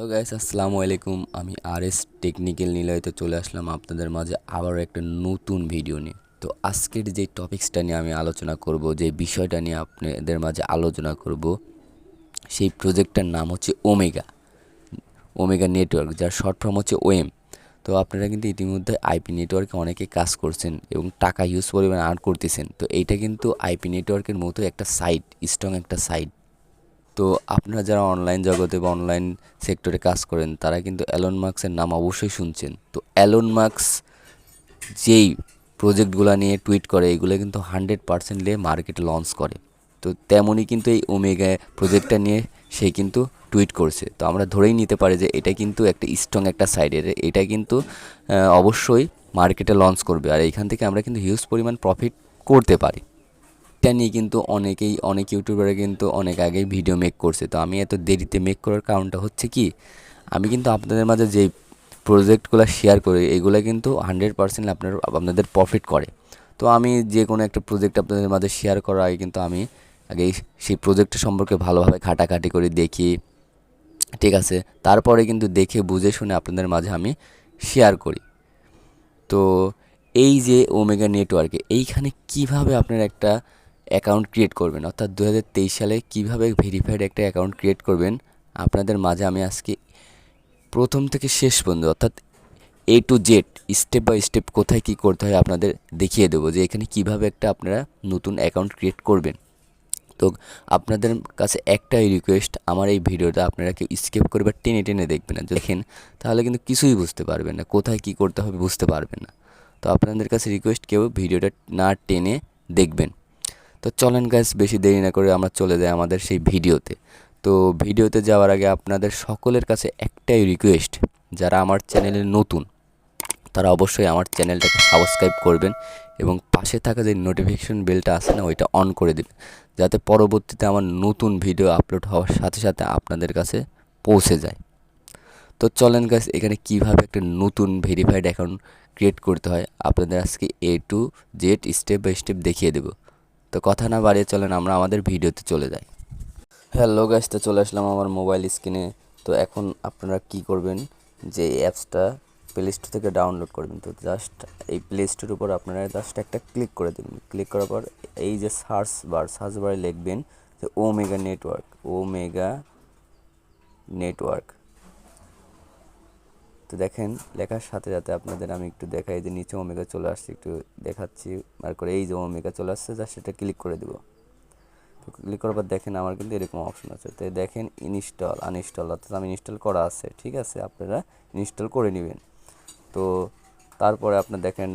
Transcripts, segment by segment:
Hello guys, আসসালামু আলাইকুম। আমি আরএস টেকনিক্যাল নিলয়তে চলে আসলাম আপনাদের মাঝে আবারও একটা নতুন ভিডিও নিয়ে। তো আজকের যে টপিক্সটা নিয়ে আমি আলোচনা করব, যে বিষয়টা নিয়ে আপনাদের মাঝে আলোচনা করব, সেই প্রজেক্টটার নাম হচ্ছে ওমেগা ওমেগা নেটওয়ার্ক, যার শর্ট ফর্ম হচ্ছে ওএম। তো আপনারা কিন্তু ইতিমধ্যে আইপি নেটওয়ার্কে অনেকে কাজ করছেন এবং টাকা হিউজ পরিমাণে আর্ন করতেছেন। তো এইটা কিন্তু আইপি নেটওয়ার্কের মতো একটা সাইট, স্ট্রং একটা সাইট। তো আপনারা যারা অনলাইন জগতে বা অনলাইন সেক্টরে কাজ করেন, তারা কিন্তু অ্যালন মাস্কের নাম অবশ্যই শুনছেন। তো অ্যালন মাস্ক যেই প্রজেক্টগুলো নিয়ে টুইট করে, এগুলো কিন্তু 100% নিয়ে মার্কেটে লঞ্চ করে। তো তেমনই কিন্তু এই ওমেগা প্রজেক্টটা নিয়ে সে কিন্তু টুইট করছে। তো আমরা ধরেই নিতে পারি যে এটা কিন্তু একটা স্ট্রং একটা সাইডের, এটা কিন্তু অবশ্যই মার্কেটে লঞ্চ করবে, আর এইখান থেকে আমরা কিন্তু হিউজ পরিমাণ প্রফিট করতে পারি। এটা নিয়ে কিন্তু অনেক ইউটিউবারে কিন্তু অনেক আগেই ভিডিও মেক করছে। তো আমি এত দেরিতে মেক করার কারণটা হচ্ছে কি, আমি কিন্তু আপনাদের মাঝে যেই প্রজেক্টগুলো শেয়ার করি, এগুলো কিন্তু 100% আপনাদের প্রফিট করে। তো আমি যে কোনো একটা প্রজেক্ট আপনাদের মাঝে শেয়ার করার আগে কিন্তু আমি আগে সেই প্রজেক্টটা সম্পর্কে ভালোভাবে ঘাটাঘাটি করে দেখি, ঠিক আছে? তারপরে কিন্তু দেখে বুঝে শুনে আপনাদের মাঝে আমি শেয়ার করি। তো এই যে ওমেগা নেটওয়ার্কে, এইখানে কিভাবে আপনারা একটা অ্যাকাউন্ট ক্রিয়েট করবেন, অর্থাৎ 2023 সালে কিভাবে ভেরিফাইড একটা অ্যাকাউন্ট ক্রিয়েট করবেন, আপনাদের মাঝে আমি আজকে প্রথম থেকে শেষ পর্যন্ত, অর্থাৎ A to Z, step by step কোথায় কী করতে হয় আপনাদের দেখিয়ে দেবো, যে এখানে কিভাবে একটা আপনারা নতুন অ্যাকাউন্ট ক্রিয়েট করবেন। তো আপনাদের কাছে একটাই রিকোয়েস্ট, আমার এই ভিডিওটা আপনারা কেউ স্কিপ করে বা টেনে টেনে দেখবেন না। দেখেন তাহলে কিন্তু কিছুই বুঝতে পারবেন না, কোথায় কী করতে হবে বুঝতে পারবেন না। তো আপনাদের কাছে রিকোয়েস্ট, কেউ ভিডিওটা না টেনে দেখবেন। তো চলেন গাইস, বেশি দেরি না করে আমরা চলে যাই আমাদের সেই ভিডিওতে। তো ভিডিওতে যাওয়ার আগে আপনাদের সকলের কাছে একটাই রিকোয়েস্ট, যারা আমার চ্যানেলে নতুন তারা অবশ্যই আমার চ্যানেলটাকে সাবস্ক্রাইব করবেন এবং পাশে থাকা যে নোটিফিকেশন বেলটা আছে না, ওইটা অন করে দেবেন, যাতে পরবর্তীতে আমার নতুন ভিডিও আপলোড হওয়ার সাথে সাথে আপনাদের কাছে পৌঁছে যায়। তো চলেন গাইস, এখানে কিভাবে একটা নতুন ভেরিফাইড অ্যাকাউন্ট ক্রিয়েট করতে হয় আপনাদের আজকে A to Z step by step দেখিয়ে দেবো। তো কথা না বাড়িয়ে চলেন আমরা আমাদের ভিডিওতে চলে যাই। হ্যালো গাইস, তো চলে আসলাম আমার মোবাইল স্ক্রিনে। তো এখন আপনারা কি করবেন, যে এই অ্যাপসটা প্লে স্টোর থেকে ডাউনলোড করবেন। তো জাস্ট এই প্লে স্টোরের উপর আপনারা জাস্ট একটা ক্লিক করে দেবেন। ক্লিক করার পর এই যে সার্চ বারে লিখবেন যে ওমেগা নেটওয়ার্ক। তো দেখেন লেখার সাথে সাথে আপনাদের আমি একটু দেখাই, যে নিচে ওমেগা চলে আসছে, একটু দেখাচ্ছি আর করে। এই যে ওমেগা চলে আসছে, জাস্ট সেটা ক্লিক করে দেবো। তো ক্লিক করার পর দেখেন আমার কিন্তু এরকম অপশন আছে। তো দেখেন আনইনস্টল, অর্থাৎ আমি ইনস্টল করা আছে, ঠিক আছে? আপনারা ইনস্টল করে নেবেন। তো তারপরে আপনার দেখেন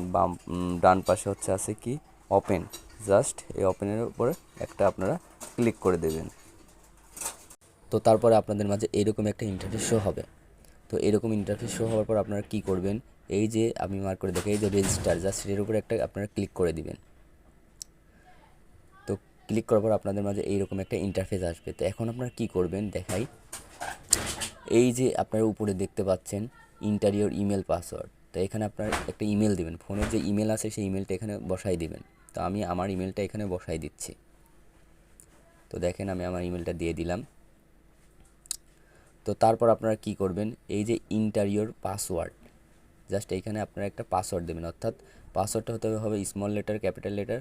ডান পাশে আছে কি, ওপেন। জাস্ট এই ওপেনের উপরে একটা আপনারা ক্লিক করে দেবেন। তো তারপরে আপনাদের মাঝে এইরকম একটা ইন্টারফেস শো হবে। তো এরকম ইন্টারফেস শো হওয়ার পর আপনারা কী করবেন, এই যে আমি মার্ক করে দেখে এই যে রেজিস্টার, জাস্ট এর উপরে একটা আপনারা ক্লিক করে দিবেন। তো ক্লিক করার পর আপনাদের মাঝে এইরকম একটা ইন্টারফেস আসবে। তো এখন আপনারা কী করবেন দেখাই, এই যে আপনারা উপরে দেখতে পাচ্ছেন ইন্টারিয়র ইমেল পাসওয়ার্ড। তো এখানে আপনার একটা ইমেল দিবেন, ফোনের যে ইমেল আছে সেই ইমেলটা এখানে বসাই দিবেন। তো আমি আমার ইমেলটা এখানে বসাই দিচ্ছি। তো দেখেন আমি আমার ইমেলটা দিয়ে দিলাম। তো তারপর আপনারা কি করবেন, এই যে ইন্টারিয়র পাসওয়ার্ড, জাস্ট এইখানে আপনারা একটা পাসওয়ার্ড দেবেন, অর্থাৎ পাসওয়ার্ডটা হতে হবে স্মল লেটার, ক্যাপিটাল লেটার,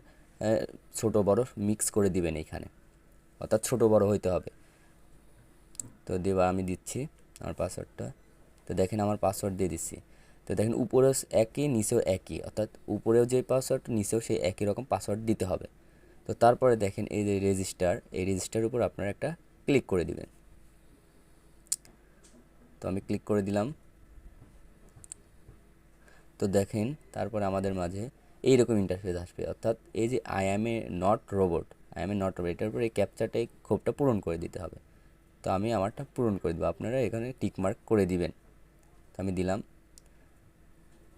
ছোটো বড় মিক্স করে দিবেন এইখানে, অর্থাৎ ছোটো বড় হইতে হবে। তো দেবা আমি দিচ্ছি আমার পাসওয়ার্ডটা। তো দেখেন আমার পাসওয়ার্ড দিয়ে দিচ্ছি। তো দেখেন উপরেও একই, নিচেও একই, অর্থাৎ উপরেও যে পাসওয়ার্ড, নিচেও সেই একই রকম পাসওয়ার্ড দিতে হবে। তো তারপরে দেখেন এই যে রেজিস্টার, এই রেজিস্টারের উপর আপনারা একটা ক্লিক করে দিবেন। তো আমি ক্লিক করে দিলাম। তো দেখেন তারপরে আমাদের মাঝে এইরকম ইন্টারফেস আসবে, অর্থাৎ এই যে I am A not robot, এটার উপরে এই ক্যাপচারটা, এই ক্ষোভটা পূরণ করে দিতে হবে। তো আমি আমারটা পূরণ করে দেবো, আপনারা এখানে টিক মার্ক করে দিবেন। তো আমি দিলাম।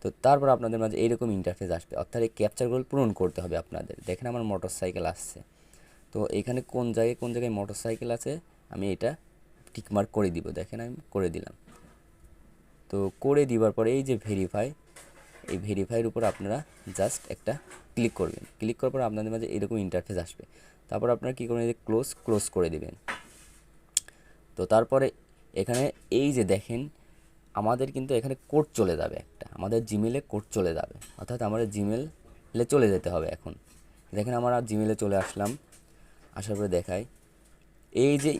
তো তারপর আপনাদের মাঝে এইরকম ইন্টারফেস আসবে, অর্থাৎ এই ক্যাপচারগুলো পূরণ করতে হবে আপনাদের। দেখেন আমার মোটর সাইকেল আসছে। তো এখানে কোন জায়গায় মোটর সাইকেল আছে আমি এটা টিক মার্ক করে দিব। দেখেন আমি করে দিলাম। তো করে দিবার পরে এই যে এই ভেরিফাইয়ের উপর আপনারা জাস্ট একটা ক্লিক করবেন। ক্লিক করার পর আপনাদের মাঝে এরকম ইন্টারফেস আসবে। তারপর আপনারা কী করবেন, যে ক্লোজ করে দেবেন। তো তারপরে এখানে এই যে দেখেন আমাদের কিন্তু এখানে কোড চলে যাবে একটা, আমাদের জিমেলে কোড চলে যাবে, অর্থাৎ আমাদের জিমেলে চলে যেতে হবে। এখন দেখেন আমরা জিমেলে চলে আসলাম, আসার পরে দেখাই এই যে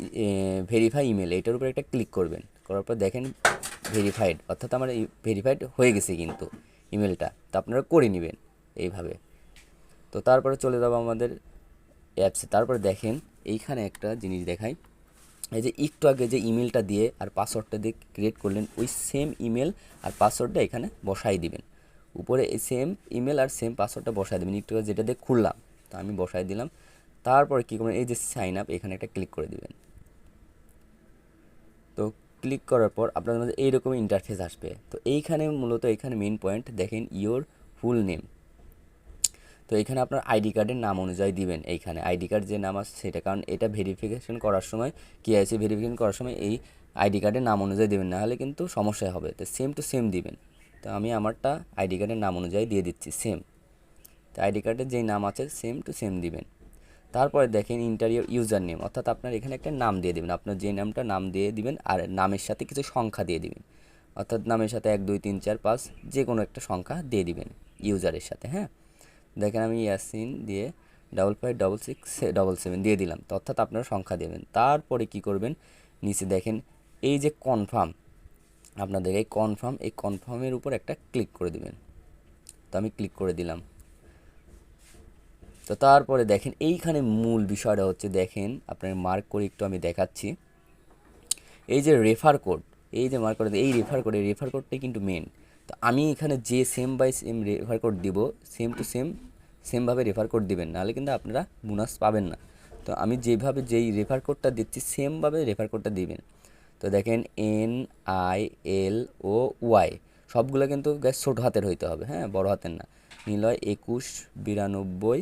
ভেরিফাই ইমেল, এটার উপরে একটা ক্লিক করবেন, করার পর দেখেন ভেরিফাইড, অর্থাৎ আমার ভেরিফাইড হয়ে গেছে কিন্তু ইমেলটা, তো আপনারা করে নেবেন এইভাবে। তো তারপরে চলে যাবো আমাদের অ্যাপসে। তারপরে দেখেন এইখানে একটা জিনিস দেখাই, এই যে একটু আগে যে ইমেলটা দিয়ে আর পাসওয়ার্ডটা দিয়ে ক্রিয়েট করলেন, ওই সেম ইমেল আর পাসওয়ার্ডটা এখানে বসাই দিবেন। উপরে এই সেম ইমেল আর সেম পাসওয়ার্ডটা বসাই দেবেন, একটু আগে যেটা দিয়ে খুললাম, তো আমি বসাই দিলাম। তারপরে কী করবেন, এই যে সাইন আপ, এখানে একটা ক্লিক করে দিবেন। তো ক্লিক করার পর আপনাদের মাঝে এইরকম ইন্টারফেস আসবে। তো এইখানে মূলত এখানে মেন পয়েন্ট দেখেন ইয়োর ফুল নেম। তো এখানে আপনার আইডি কার্ডের নাম অনুযায়ী দিবেন, এইখানে আইডি কার্ড যে নাম আছে সেটা, কারণ এটা ভেরিফিকেশন করার সময় কেওয়াইসি ভেরিফিকেশন করার সময় এই আইডি কার্ডের নাম অনুযায়ী দেবেন, না হলে কিন্তু সমস্যা হবে। তো সেম টু সেম দিবেন। তো আমি আমারটা আইডি কার্ডের নাম অনুযায়ী দিয়ে দিচ্ছি সেম। তো আইডি কার্ডের যেই নাম আছে সেম টু সেম দিবেন। তারপরে দেখেন ইন্টারিয়র ইউজার নেম, অর্থাৎ আপনার এখানে একটা নাম দিয়ে দেবেন, আপনার যে নামটা নাম দিয়ে দিবেন, আর নামের সাথে কিছু সংখ্যা দিয়ে দিবেন, অর্থাৎ নামের সাথে 1 2 3 4 5 যে কোনো একটা সংখ্যা দিয়ে দিবেন ইউজারের সাথে। হ্যাঁ, দেখেন আমি ইয়াসিন দিয়ে 556677 দিয়ে দিলাম, তো অর্থাৎ আপনারা সংখ্যা দেবেন। তারপরে কি করবেন, নিচে দেখেন এই যে কনফার্ম, আপনাদের এই কনফার্মের উপর একটা ক্লিক করে দিবেন। তো আমি ক্লিক করে দিলাম। তো তারপরে দেখেন এইখানে মূল বিষয়টা হচ্ছে, দেখেন আপনার মার্ক করে একটু আমি দেখাচ্ছি, এই যে রেফার কোড, এই যে মার্ক করে এই রেফার কোডটাই কিন্তু মেন। তো আমি এখানে যে same by same refer code দিব, সেম টু সেমভাবে রেফার কোড দিবেন, নাহলে কিন্তু আপনারা বোনাস পাবেন না। তো আমি যেভাবে যেই রেফার কোডটা দিচ্ছি সেমভাবে রেফার কোডটা দিবেন। তো দেখেন NILOY সবগুলো কিন্তু গ্যাস ছোটো হাতের হইতে হবে, হ্যাঁ, বড় হাতের না। নিলয় 2192,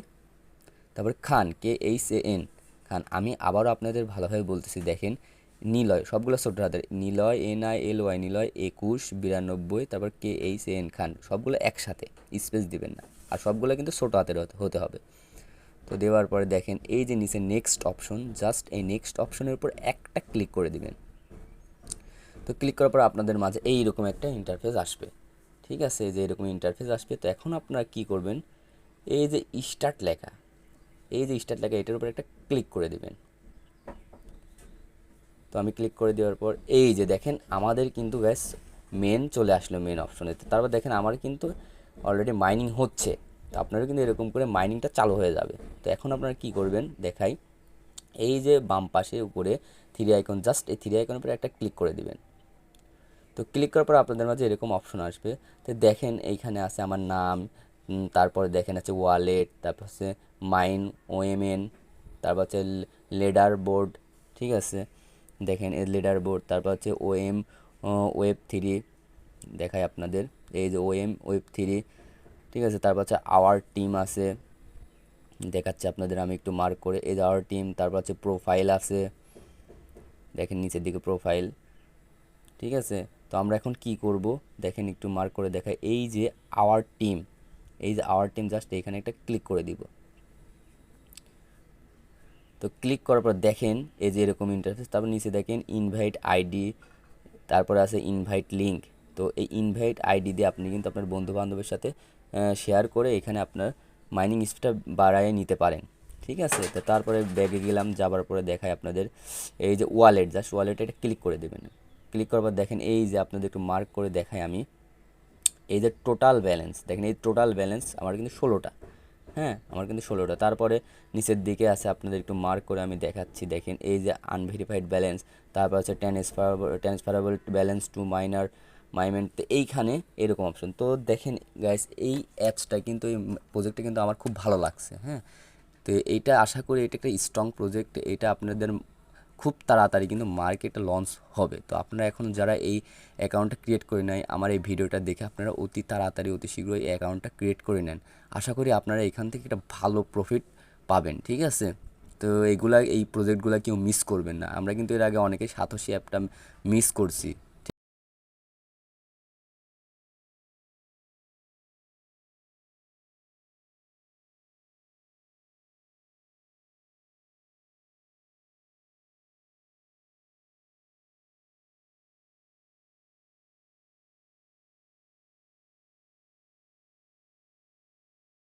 তারপর খান KHAN খান। আমি আবারও আপনাদের ভালোভাবে বলতেছি, দেখেন নিলয় সবগুলো ছোট হাতের, নিলয় NILOY, নিলয় 2192, তারপর KHAN খান, সবগুলো একসাথে, স্পেস দিবেন না, আর সবগুলো কিন্তু ছোট হাতের হতে হবে। তো দেওয়ার পরে দেখেন এই যে নিচে নেক্সট অপশন, জাস্ট এই নেক্সট অপশনের উপর একটা ক্লিক করে দিবেন। তো ক্লিক করার পর আপনাদের মাঝে এইরকম একটা ইন্টারফেস আসবে, ঠিক আছে, যে এরকম ইন্টারফেস আসবে। তো এখন আপনারা কি করবেন, এই যে স্টার্ট লেখা, এটার উপর একটা ক্লিক করে দিবেন। তো আমি ক্লিক করে দেওয়ার পর এই যে দেখেন আমাদের কিন্তু গ্যাস মেন চলে আসলো মেন অপশনে। তারপর দেখেন আমার কিন্তু অলরেডি মাইনিং হচ্ছে, তো আপনারও কিন্তু এরকম করে মাইনিংটা চালু হয়ে যাবে। তো এখন আপনারা কি করবেন দেখাই, এই যে বাম পাশে উপরে থ্রি আইকন, জাস্ট এই থ্রি আইকনের উপরে একটা ক্লিক করে দিবেন। তো ক্লিক করার পর আপনাদের মাঝে এরকম অপশন আসবে। তো দেখেন এইখানে আছে আমার নাম, তারপরে দেখেন আছে ওয়ালেট, তারপর হচ্ছে মাইন OMN, তারপর হচ্ছে লেডার বোর্ড, ঠিক আছে, দেখেন এই লেডার বোর্ড, তারপর হচ্ছে ওয়েব 3 দেখায় আপনাদের, এই যে ওয়েব 3, ঠিক আছে, তারপর হচ্ছে আওয়ার টিম আছে, দেখাচ্ছে আপনাদের আমি একটু মার্ক করে, এই যে আওয়ার টিম, তারপর হচ্ছে প্রোফাইল আছে, দেখেন নিচের দিকে প্রোফাইল, ঠিক আছে। তো আমরা এখন কি করব, দেখেন একটু মার্ক করে দেখায়, এই যে আওয়ার টিম, জাস্ট এখানে একটা ক্লিক করে দিব। তো ক্লিক করার পর দেখেন এই যে এরকম ইন্টারফেস, তারপর নিচে দেখেন ইনভাইট আইডি, তারপরে আছে ইনভাইট লিঙ্ক। তো এই ইনভাইট আইডি দিয়ে আপনি কিন্তু আপনার বন্ধু বান্ধবের সাথে শেয়ার করে এখানে আপনার মাইনিং স্পিডটা বাড়ায় নিতে পারেন, ঠিক আছে। তো তারপরে ব্যাগে গেলাম, যাবার পরে দেখায় আপনাদের এই যে ওয়ালেট, জাস্ট ওয়ালেটে এটা ক্লিক করে দেবেন। ক্লিক করার পর দেখেন এই যে আপনাদের একটু মার্ক করে দেখাই আমি, এই যে টোটাল ব্যালেন্স, দেখেন এই টোটাল ব্যালেন্স আমার কিন্তু 16টা, হ্যাঁ, আমার কিন্তু 16টা। তারপরে নিচের দিকে আছে আপনাদের একটু মার্ক করে আমি দেখাচ্ছি, দেখেন এই যে আনভেরিফাইড ব্যালেন্স, তারপর আছে ট্রান্সফারেবল ব্যালেন্স টু মাইমেন্ট। তো এইখানে এরকম অপশন। তো দেখেন গাইস এই অ্যাপসটা কিন্তু, এই প্রজেক্টটা কিন্তু আমার খুব ভালো লাগছে, হ্যাঁ। তো এইটা আশা করি এটা একটা স্ট্রং প্রজেক্ট, এটা আপনাদের খুব তাড়াতাড়ি কিন্তু মার্কেটে লঞ্চ হবে। তো আপনারা এখন যারা এই অ্যাকাউন্টটা ক্রিয়েট করে নেয়, আমার এই ভিডিওটা দেখে আপনারা অতি তাড়াতাড়ি অতি শীঘ্রই এই অ্যাকাউন্টটা ক্রিয়েট করে নেন। আশা করি আপনারা এখান থেকে একটা ভালো প্রফিট পাবেন, ঠিক আছে। তো এই প্রজেক্টগুলো কেউ মিস করবেন না। আমরা কিন্তু এর আগে অনেকে সাতোশি অ্যাপটা মিস করছি,